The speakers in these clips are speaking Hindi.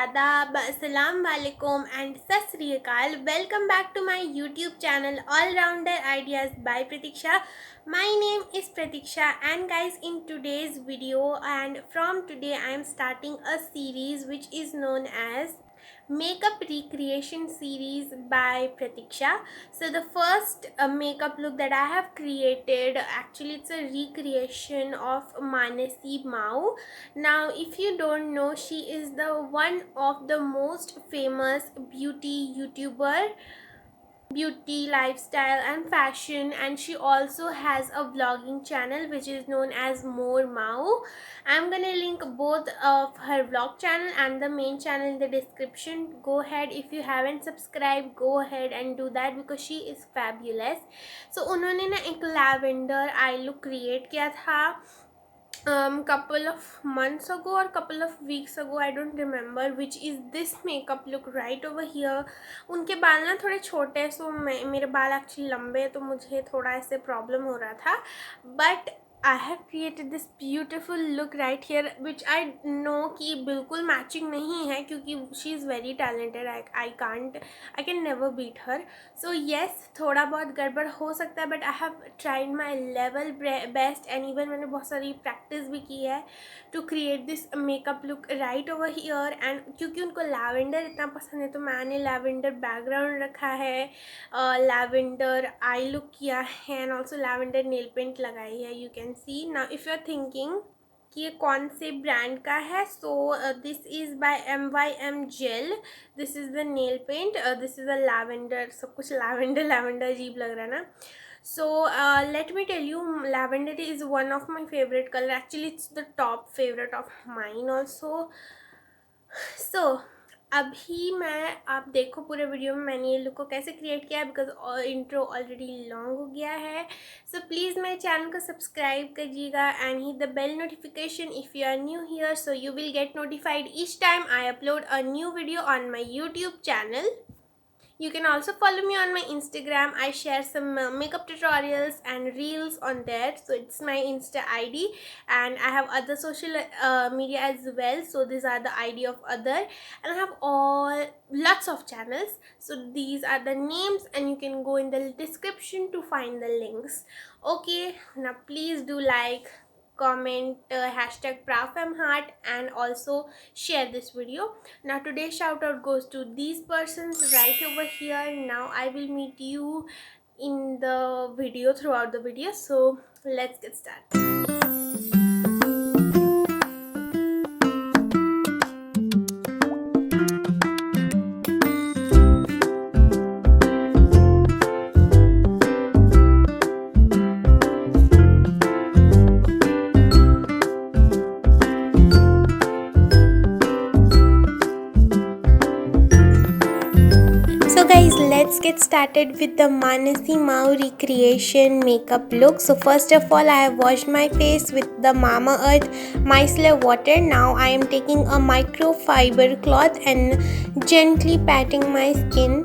आदाब, अस्सलाम वालेकुम and Sat Shri Akal. Welcome back to my YouTube channel all rounder ideas by Pratiksha. My name is Pratiksha and guys, in today's video and from today I am starting a series which is known as makeup recreation series by Pratiksha. So the first makeup look that I have created, actually it's a recreation of Manasi Mao. Now if you don't know, she is the one of the most famous beauty lifestyle and fashion, and she also has a vlogging channel which is known as More Mao. I'm gonna link both of her vlog channel and the main channel in the description. Go ahead, if you haven't subscribed, go ahead and do that because she is fabulous. So उन्होंने ना एक लैवेंडर आई लुक क्रिएट किया था couple of months ago or couple of weeks ago, I don't remember, which is this makeup look right over here. उनके बाल ना थोड़े छोटे हैं, सो मेरे बाल एक्चुअली लंबे हैं, तो मुझे थोड़ा ऐसे प्रॉब्लम हो रहा था, but I have created this beautiful look right here which I know कि बिल्कुल मैचिंग नहीं है क्योंकि she is very talented. I can never beat her. So yes, थोड़ा बहुत गड़बड़ हो सकता है, but I have tried my level best and even मैंने बहुत सारी प्रैक्टिस भी की है to create this makeup look right over here. And क्योंकि उनको लैवेंडर इतना पसंद है तो मैंने लैवेंडर बैकग्राउंड रखा है, लैवेंडर आई लुक किया है and also lavender nail paint लगाई है. You can see. Now if you are thinking कि ये कौन से ब्रांड का है, so this is by MYM gel. This is the nail paint. This is a lavender. सब कुछ लैवेंडर अजीब लग रहा है ना. So let me tell you, lavender is one of my favorite color. Actually it's the top favorite of mine also. So अभी आप देखो पूरे वीडियो में मैंने ये लुक को कैसे क्रिएट किया है, बिकॉज इंट्रो ऑलरेडी लॉन्ग हो गया है. सो प्लीज़ मेरे चैनल को सब्सक्राइब करिएगा and hit the bell notification if you are new here, so you will get notified each time I upload a new video on my YouTube channel. You can also follow me on my Instagram. I share some makeup tutorials and reels on there. So it's my Insta ID, and I have other social media as well. So these are the ID of other, and I have lots of channels. So these are the names, and you can go in the description to find the links. Okay, now please do like, comment, hashtag PrafMHeart, and also share this video. Now today's shout out goes to these persons right over here. Now I will meet you in the video, throughout the video. So let's get started. So guys, let's get started with the Manasi Mao recreation makeup look. So first of all, I have washed my face with the Mamaearth micellar water. Now I am taking a microfiber cloth and gently patting my skin.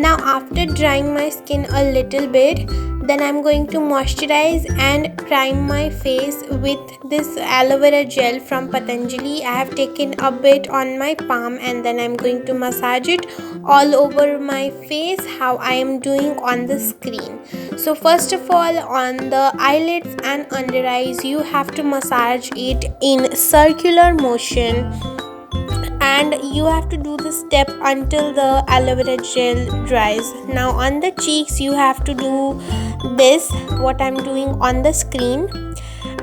Now after drying my skin a little bit, then I'm going to moisturize and prime my face with this aloe vera gel from Patanjali. I have taken a bit on my palm and then I'm going to massage it all over my face, how I am doing on the screen. So first of all, on the eyelids and under eyes, you have to massage it in circular motion, and you have to do this step until the aloe vera gel dries. Now on the cheeks, you have to do this, what I'm doing on the screen.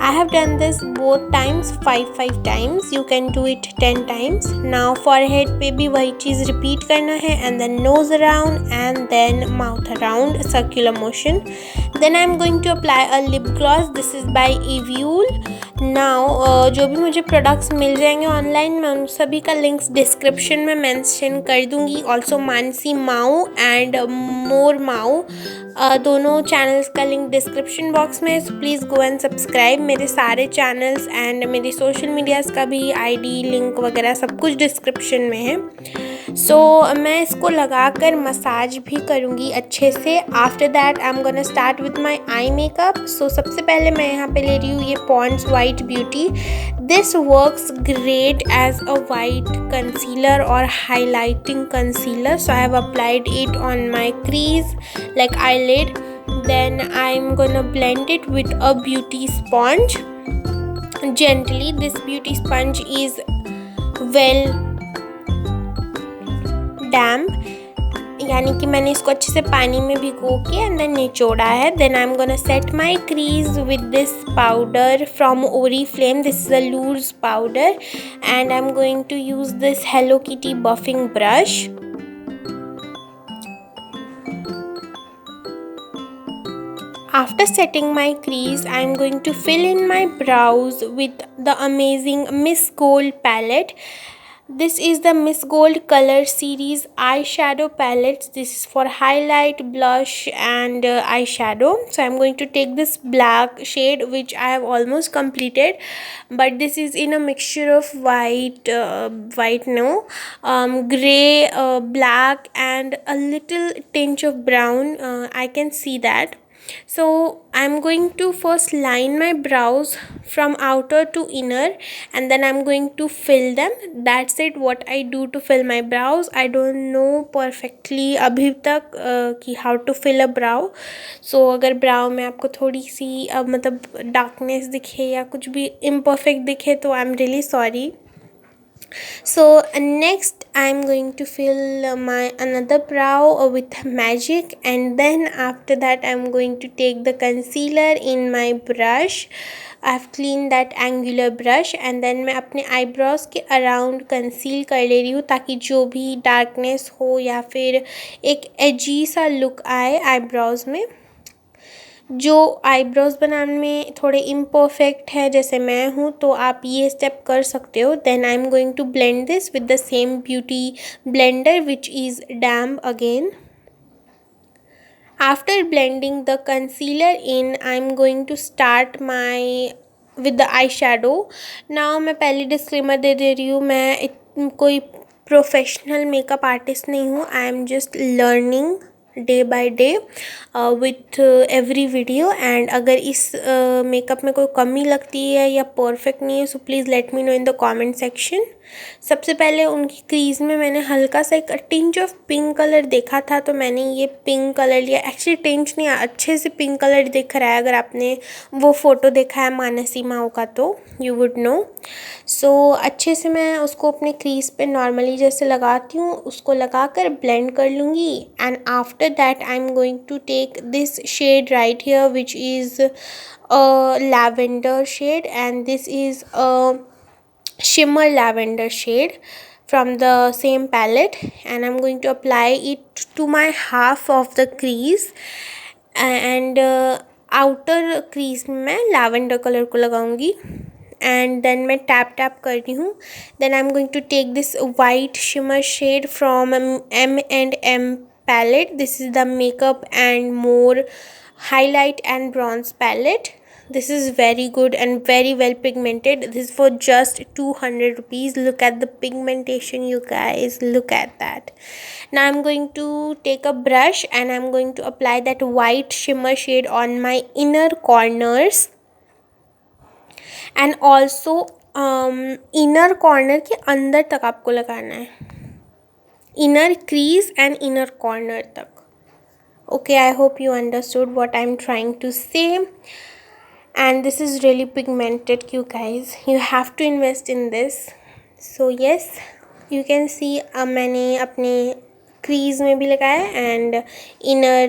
I have done this both times, 5 times. You can do it 10 times. Now forehead पे भी वही चीज़ repeat करना है, and then nose around and then mouth around, circular motion. Then I'm going to apply a lip gloss. This is by Eviul. Now जो भी मुझे प्रोडक्ट्स मिल जाएंगे ऑनलाइन, मैं उन सभी का लिंक्स डिस्क्रिप्शन में मेंशन कर दूंगी. Also Mansi Mao and More Mao, दोनों चैनल्स का लिंक डिस्क्रिप्शन बॉक्स में है. So please go and subscribe. मेरे सारे चैनल्स एंड मेरी सोशल मीडियाज़ का भी ID लिंक वगैरह सब कुछ डिस्क्रिप्शन में है. सो मैं इसको लगा कर मसाज भी करूँगी अच्छे से। After that I am gonna start with my eye makeup. So सबसे पहले मैं यहाँ पे ले रही हूँ ये Pond's white beauty. This works great as a white concealer और highlighting concealer. So I have applied it on my crease like eyelid. Then I'm gonna blend it with a beauty sponge gently. This beauty sponge is well damp, यानी कि मैंने इसको अच्छे से पानी में भिगो के एंड देन निचोड़ा है। Then I am gonna set my crease with this powder from Oriflame. This is a loose powder and I am going to use this Hello Kitty buffing brush. After setting my crease, I am going to fill in my brows with the amazing Miss Gold palette. This is the Miss Gold color series eyeshadow palettes. This is for highlight, blush and eyeshadow. So I am going to take this black shade which I have almost completed, but this is in a mixture of gray, black and a little tinge of brown. I can see that. So I'm going to first line my brows from outer to inner and then I'm going to fill them. That's it, what I do to fill my brows. I don't know perfectly अभी तक कि how to fill a brow. So अगर brow में आपको थोड़ी सी मतलब darkness दिखे या कुछ भी imperfect दिखे तो I'm really sorry. So next I'm going to fill my another brow with magic, and then after that I'm going to take the concealer in my brush. I've cleaned that angular brush and then मैं अपने eyebrows के around conceal कर ले रही हूँ ताकि जो भी darkness हो या फिर एक edgy सा look आए eyebrows में। जो आईब्रोज बनाने में थोड़े इम्परफेक्ट है जैसे मैं हूँ तो आप ये स्टेप कर सकते हो। Then I am going to blend this with the same beauty blender which is damp again. After blending the concealer in I am going to start my with the eye shadow. Now मैं पहले डिस्क्लेमर दे रही हूँ, मैं कोई प्रोफेशनल मेकअप आर्टिस्ट नहीं हूँ। I am just learning day by day with every video. And अगर इस मेकअप में कोई कमी लगती है या परफेक्ट नहीं है so please let me know in the comment section. सबसे पहले उनकी क्रीज़ में मैंने हल्का सा एक टिंच ऑफ पिंक कलर देखा था तो मैंने ये पिंक कलर लिया। एक्चुअली टिंच नहीं, अच्छे से पिंक कलर दिख रहा है। अगर आपने वो फ़ोटो देखा है मानसी माओ का तो यू वुड नो। सो अच्छे से मैं उसको अपने क्रीज़ पे नॉर्मली जैसे लगाती हूँ उसको लगा कर ब्लेंड कर लूँगी। And after that I am going to take this shade right here which is lavender shade and this is shimmer lavender shade from the same palette and I'm going to apply it to my half of the crease and outer crease में मैं lavender color को लगाऊंगी and then मैं tap कर रही हूँ। then I'm going to take this white shimmer shade from M&M palette. This is the makeup and more highlight and bronze palette. This is very good and very well pigmented. This is for just 200 rupees. Look at the pigmentation, you guys. Look at that. Now I'm going to take a brush and I'm going to apply that white shimmer shade on my inner corners. And also inner corner के अंदर तक आपको लगाना है, inner crease and inner corner तक. Okay, I hope you understood what I'm trying to say. And this is really pigmented, you guys. You have to invest in this. So yes, you can see मैंने अपने crease में भी लगाया and inner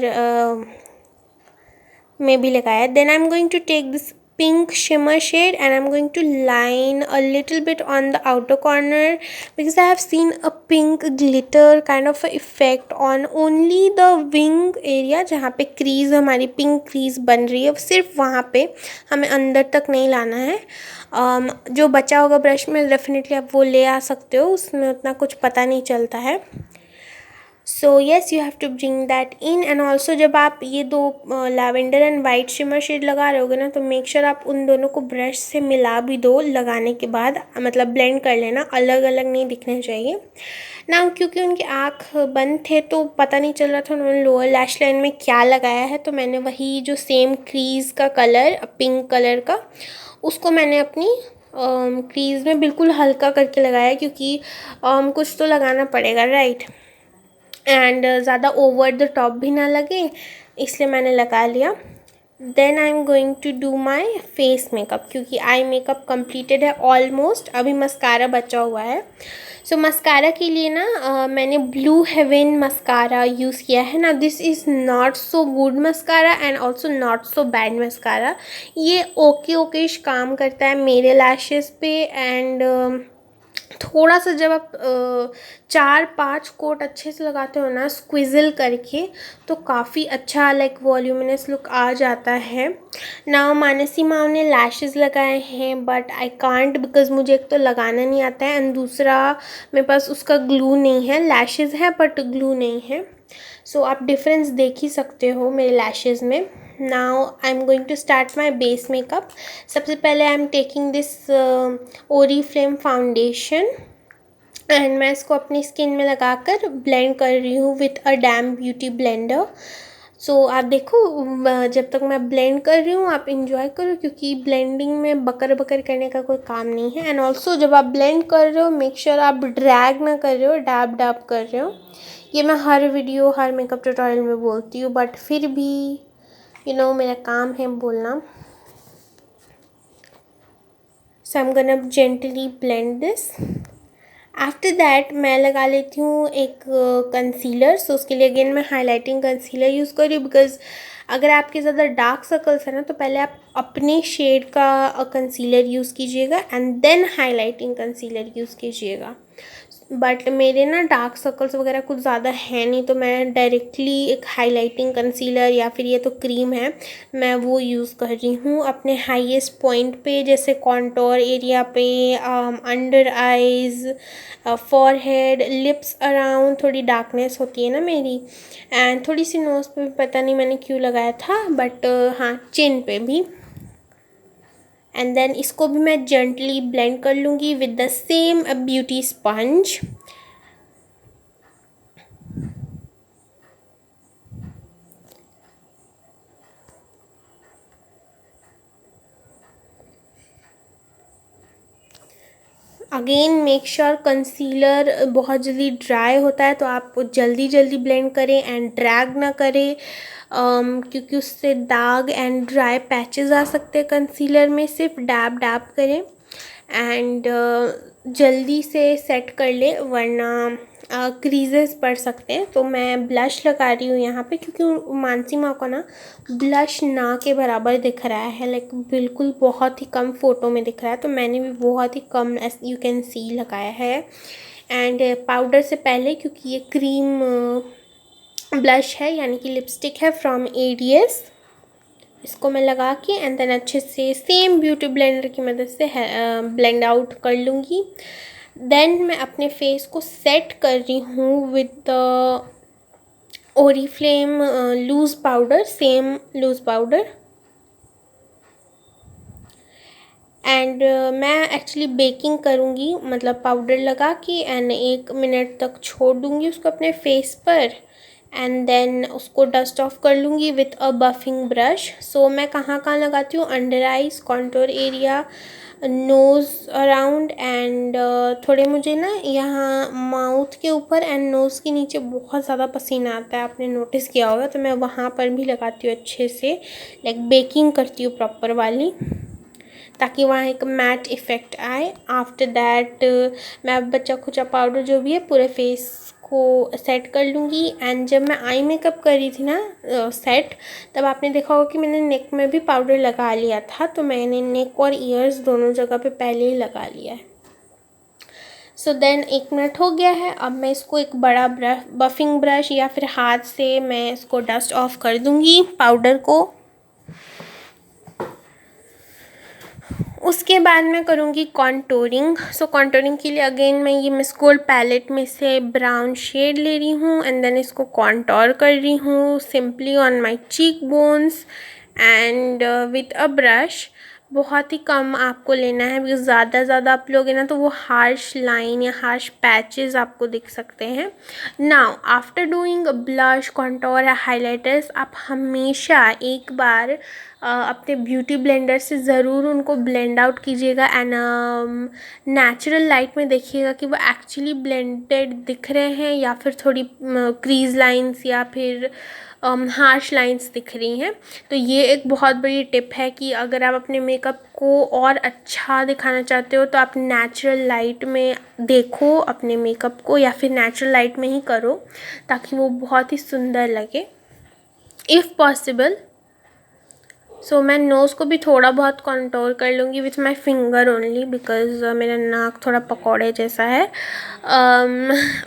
में भी लगाया. Then I'm going to take this pink shimmer shade and I'm going to line a little bit on the outer corner because I have seen a pink glitter kind of effect on only the wing area जहाँ पे crease हमारी pink crease बन रही है, सिर्फ वहाँ पे, हमें अंदर तक नहीं लाना है. जो बचा होगा ब्रश में डेफिनेटली आप वो ले आ सकते हो, उसमें उतना कुछ पता नहीं चलता है. So yes, you have to bring that in. And also जब आप ये दो lavender and white shimmer shade लगा रहे होगे ना, तो मेक श्योर आप उन दोनों को ब्रश से मिला भी दो लगाने के बाद, मतलब ब्लेंड कर लेना, अलग अलग नहीं दिखने चाहिए ना। क्योंकि उनकी आँख बंद थे तो पता नहीं चल रहा था उन्होंने लोअर लैश लाइन में क्या लगाया है, तो मैंने वही जो सेम क्रीज़ का कलर, पिंक कलर का, उसको मैंने अपनी क्रीज़ में बिल्कुल हल्का करके लगाया, क्योंकि कुछ तो लगाना पड़ेगा, राइट। एंड ज़्यादा ओवर द टॉप भी ना लगे, इसलिए मैंने लगा लिया। Then I am going to do my face makeup, क्योंकि आई मेकअप कंप्लीटेड है ऑलमोस्ट, अभी मस्कारा बचा हुआ है। सो मस्कारा के लिए ना मैंने ब्लू हेवन मस्कारा यूज़ किया है ना। This is not so good mascara and also not so bad mascara. ये ओके ओकेश काम करता है मेरे लैशेस पे। एंड थोड़ा सा जब आप 4-5 कोट अच्छे से लगाते हो ना स्क्विज़ल करके, तो काफ़ी अच्छा लाइक वॉल्यूमिनस लुक आ जाता है ना। मानसी माँ ने लैशेज़ लगाए हैं, बट आई कांट, बिकॉज़ मुझे एक तो लगाना नहीं आता है एंड दूसरा मेरे पास उसका ग्लू नहीं है। लैशेज़ है बट ग्लू नहीं है। सो आप डिफरेंस देख ही सकते हो मेरे लैशेज़ में। Now I am going to start my base makeup. सबसे पहले I am taking this Oriflame foundation and मैं इसको अपनी स्किन में लगाकर ब्लेंड कर रही हूँ with a damn beauty blender. So आप देखो, जब तक मैं ब्लेंड कर रही हूँ आप इंजॉय करो, क्योंकि ब्लेंडिंग में बकर बकर करने का कोई काम नहीं है। एंड ऑल्सो जब आप ब्लेंड कर रहे हो मेक श्योर आप ड्रैग ना कर रहे हो, डैब डैब कर रहे हो। ये मैं हर वीडियो, हर मेकअप ट्यूटोरियल में बोलती हूँ, बट फिर भी मेरा काम है बोलना। So I am gonna gently blend this. After that मैं लगा लेती हूँ एक कंसीलर। सो उसके लिए अगेन मैं हाइलाइटिंग कंसीलर यूज़ कर रही हूँ, बिकॉज़ अगर आपके ज़्यादा डार्क सर्कल्स है ना, तो पहले आप अपने शेड का कंसीलर यूज़ कीजिएगा and then highlighting concealer use कीजिएगा। बट मेरे ना डार्क सर्कल्स वगैरह कुछ ज़्यादा है नहीं, तो मैं डायरेक्टली एक हाइलाइटिंग कंसीलर या फिर ये तो क्रीम है, मैं वो यूज़ कर रही हूँ अपने हाईएस्ट पॉइंट पे, जैसे कॉन्टोर एरिया पे, under eyes, forehead, lips around थोड़ी डार्कनेस होती है ना मेरी, एंड थोड़ी सी नोज़ पे भी पता नहीं मैंने क्यों लगाया था, बट हाँ चिन पे भी। एंड देन इसको भी मैं जेंटली ब्लेंड कर लूँगी with the same beauty sponge. Again make sure concealer बहुत जल्दी ड्राई होता है, तो आप जल्दी जल्दी ब्लेंड करें एंड ड्रैग ना करें, क्योंकि उससे दाग एंड ड्राई पैचेस आ सकते हैं कंसीलर में। सिर्फ डैब डैब करें एंड जल्दी से सेट कर ले, वरना क्रीजेस पड़ सकते हैं। तो मैं ब्लश लगा रही हूँ यहाँ पे, क्योंकि मानसी माँ को ना ब्लश ना के बराबर दिख रहा है, लाइक बिल्कुल बहुत ही कम फ़ोटो में दिख रहा है, तो मैंने भी बहुत ही कम एस यू कैन सी लगाया है। एंड पाउडर से पहले, क्योंकि ये क्रीम ब्लश है यानी कि लिपस्टिक है फ्रॉम ADS, इसको मैं लगा के एंड देन अच्छे से सेम ब्यूटी ब्लेंडर की मदद से ब्लेंड आउट कर लूँगी। देन मैं अपने फेस को सेट कर रही हूँ with Oriflame loose powder, same loose powder. And मैं एक्चुअली बेकिंग करूँगी, मतलब पाउडर लगा के एंड 1 मिनट तक छोड़ दूँगी उसको अपने फेस पर, एंड देन उसको डस्ट ऑफ कर लूँगी with a buffing brush. So मैं कहाँ कहाँ लगाती हूँ, under eyes, contour area, nose around, and थोड़े मुझे ना यहाँ माउथ के ऊपर एंड नोज़ के नीचे बहुत ज़्यादा पसीना आता है, आपने नोटिस किया होगा, तो मैं वहाँ पर भी लगाती हूँ अच्छे से, लाइक बेकिंग करती हूँ प्रॉपर वाली, ताकि वहाँ एक मैट इफ़ेक्ट आए। आफ्टर दैट मैं अब बचा खुचा पाउडर जो भी है पूरे फेस को सेट कर लूँगी। एंड जब मैं आई मेकअप कर रही थी ना सेट, तब आपने देखा होगा कि मैंने नेक में भी पाउडर लगा लिया था, तो मैंने नेक और ईयर्स दोनों जगह पे पहले ही लगा लिया है। सो देन 1 मिनट हो गया है, अब मैं इसको एक बड़ा बफिंग ब्रश या फिर हाथ से मैं इसको डस्ट ऑफ कर दूँगी पाउडर को। उसके बाद मैं करूँगी कॉन्टोरिंग। सो कॉन्टोरिंग के लिए अगेन मैं ये मिस गोल्ड पैलेट में से ब्राउन शेड ले रही हूँ एंड देन इसको कॉन्टोर कर रही हूँ simply on my cheek bones and with a brush. बहुत ही कम आपको लेना है बिकॉज ज़्यादा आप लोगे ना तो वो हार्श लाइन या हार्श पैचेस आपको दिख सकते हैं। Now after doing blush contour या हाइलाइटर्स आप हमेशा एक बार अपने ब्यूटी ब्लेंडर से ज़रूर उनको ब्लेंड आउट कीजिएगा एंड नेचुरल लाइट में देखिएगा कि वो एक्चुअली ब्लेंडेड दिख रहे हैं या फिर थोड़ी क्रीज लाइंस या फिर हार्श लाइंस दिख रही हैं। तो ये एक बहुत बड़ी टिप है कि अगर आप अपने मेकअप को और अच्छा दिखाना चाहते हो तो आप नेचुरल लाइट में देखो अपने मेकअप को या फिर नेचुरल लाइट में ही करो ताकि वो बहुत ही सुंदर लगे इफ़ पॉसिबल। सो मैं नोज़ को भी थोड़ा बहुत कंटूर कर लूँगी with my finger only because मेरा नाक थोड़ा पकौड़े जैसा है।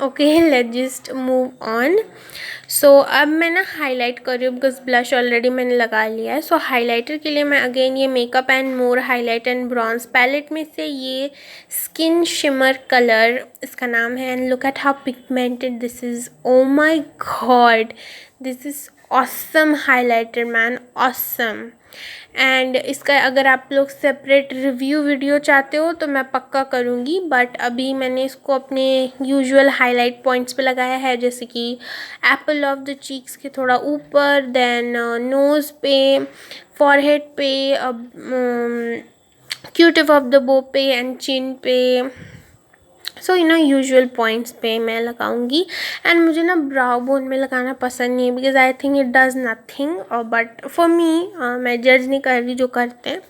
Okay let's just move on. So अब मैं ना हाईलाइट कर रही हूँ बिकॉज ब्लश ऑलरेडी मैंने लगा लिया है। सो हाइलाइटर के लिए मैं अगेन ये makeup and more highlight and bronze palette में से ये स्किन शिमर कलर इसका नाम है and look at how pigmented this is. Oh my god this is awesome highlighter man, awesome. And इसका अगर आप लोग सेपरेट रिव्यू वीडियो चाहते हो तो मैं पक्का करूँगी बट अभी मैंने इसको अपने यूजुअल हाईलाइट पॉइंट्स पे लगाया है जैसे कि एप्पल ऑफ द चीक्स के थोड़ा ऊपर, देन नोज़ पे, फॉरहेड पे, क्यूटिप ऑफ द बो पे एंड चिन पे। सो यूजुअल पॉइंट्स पे मैं लगाऊंगी एंड मुझे ना ब्राउ बोन में लगाना पसंद नहीं है because I think it does nothing but for me मैं जज नहीं कर रही जो करते हैं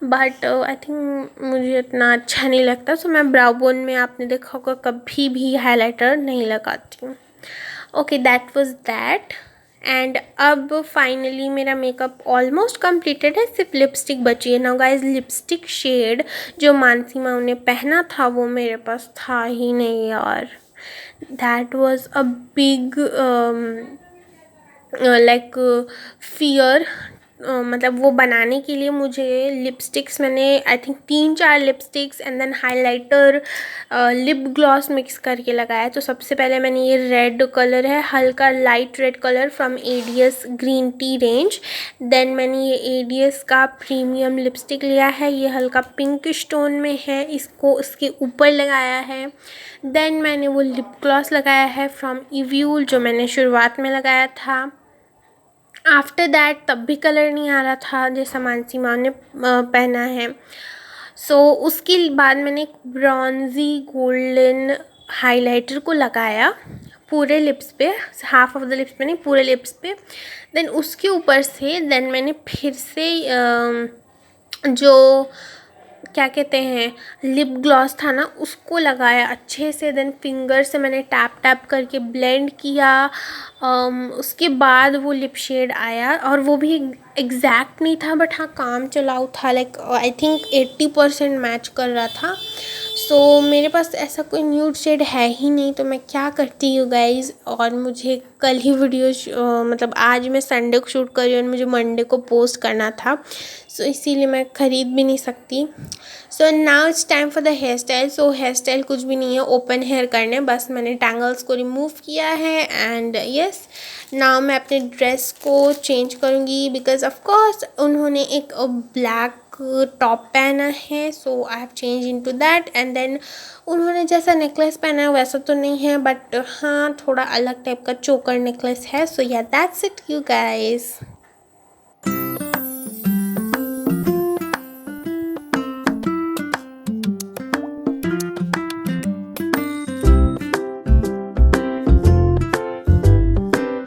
बट आई थिंक मुझे इतना अच्छा नहीं लगता। सो मैं ब्राउ बोन में आपने देखा होगा कभी भी हाइलाइटर नहीं लगाती हूँ। Okay that was that. And अब फाइनली मेरा मेकअप ऑलमोस्ट कंप्लीटेड है, सिर्फ लिपस्टिक बची है। नाउ गाइज लिपस्टिक शेड जो मानसी माँ ने पहना था वो मेरे पास था ही नहीं यार। That was a big like fear. मतलब वो बनाने के लिए मुझे लिपस्टिक्स मैंने I think 3-4 lipsticks and then highlighter lip gloss mix करके लगाया। तो सबसे पहले मैंने ये रेड कलर है, हल्का light red colour from ADS green tea range. Then मैंने ये एडीएस का प्रीमियम लिपस्टिक लिया है, ये हल्का पिंक स्टोन में है, इसको इसके ऊपर लगाया है। देन मैंने वो लिप ग्लॉस लगाया है फ्रॉम इव्यूल जो मैंने शुरुआत में लगाया था। आफ्टर दैट तब भी कलर नहीं आ रहा था जैसा मानसी माँ ने पहना है। सो उसके बाद मैंने एक ब्रॉन्जी गोल्डन हाइलाइटर को लगाया पूरे लिप्स पे, हाफ ऑफ द लिप्स पे नहीं पूरे लिप्स पे। देन उसके ऊपर से देन मैंने फिर से जो क्या कहते हैं लिप ग्लॉस था ना उसको लगाया अच्छे से। देन फिंगर से मैंने टैप टैप करके ब्लेंड किया। उसके बाद वो लिप शेड आया और वो भी एग्जैक्ट नहीं था बट हाँ काम चलाऊ था, लाइक आई थिंक 80% मैच कर रहा था। सो मेरे पास ऐसा कोई न्यूड शेड है ही नहीं तो मैं क्या करती हूँ गाइज़। और मुझे कल ही वीडियो मतलब आज मैं संडे को शूट कर रही हूँ और मुझे मंडे को पोस्ट करना था सो इसीलिए मैं ख़रीद भी नहीं सकती। So now it's time for the hairstyle. So hairstyle कुछ भी नहीं है, ओपन हेयर करने, बस मैंने टैंगल्स को रिमूव किया है एंड यस नाउ मैं अपने ड्रेस को चेंज करूँगी बिकॉज ऑफ कोर्स उन्होंने एक ब्लैक टॉप पहना है so I have change into that. And then उन्होंने जैसा नेकलेस पहना है वैसा तो नहीं है बट हाँ थोड़ा अलग टाइप का चोकर नेकलेस है। सो या दैट्स इट यू गाइस।